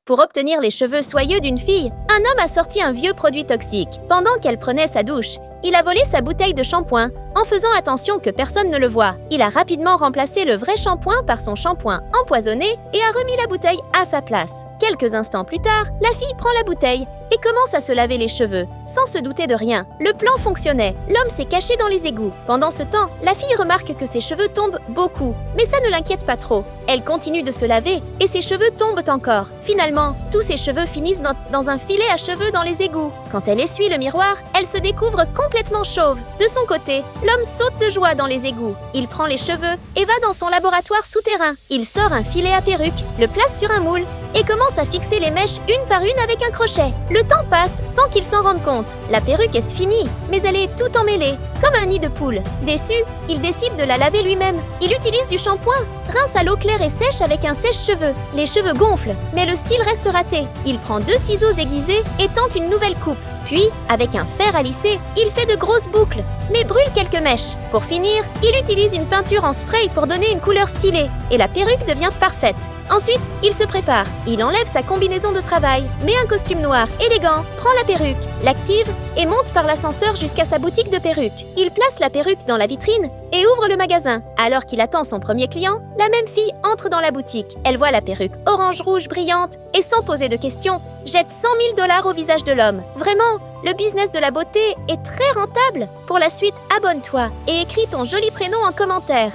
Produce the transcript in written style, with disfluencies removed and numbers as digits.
Pour obtenir les cheveux soyeux d'une fille, un homme a sorti un vieux produit toxique. Pendant qu'elle prenait sa douche, il a volé sa bouteille de shampoing en faisant attention que personne ne le voie. Il a rapidement remplacé le vrai shampoing par son shampoing empoisonné et a remis la bouteille à sa place. Quelques instants plus tard, la fille prend la bouteille et commence à se laver les cheveux, sans se douter de rien. Le plan fonctionnait. L'homme s'est caché dans les égouts. Pendant ce temps, la fille remarque que ses cheveux tombent beaucoup, mais ça ne l'inquiète pas trop. Elle continue de se laver et ses cheveux tombent encore. Finalement, tous ses cheveux finissent dans un filet à cheveux dans les égouts. Quand elle essuie le miroir, elle se découvre complètement chauve. De son côté, l'homme saute de joie dans les égouts. Il prend les cheveux et va dans son laboratoire souterrain. Il sort un filet à perruque, le place sur un moule et commence à fixer les mèches une par une avec un crochet. Le temps passe sans qu'il s'en rende compte. La perruque est finie, mais elle est tout emmêlée, comme un nid de poule. Déçu, il décide de la laver lui-même. Il utilise du shampoing, rince à l'eau claire et sèche avec un sèche-cheveux. Les cheveux gonflent, mais le style reste raté. Il prend 2 ciseaux aiguisés et tente une nouvelle coupe. Puis, avec un fer à lisser, il fait de grosses boucles, mais brûle quelques mèches. Pour finir, il utilise une peinture en spray pour donner une couleur stylée, et la perruque devient parfaite. Ensuite, il se prépare. Il enlève sa combinaison de travail, met un costume noir élégant, prend la perruque, l'active et monte par l'ascenseur jusqu'à sa boutique de perruques. Il place la perruque dans la vitrine et ouvre le magasin. Alors qu'il attend son premier client, la même fille entre dans la boutique. Elle voit la perruque orange-rouge brillante et sans poser de questions, jette 100 000 $ au visage de l'homme. Vraiment, le business de la beauté est très rentable. Pour la suite, abonne-toi et écris ton joli prénom en commentaire.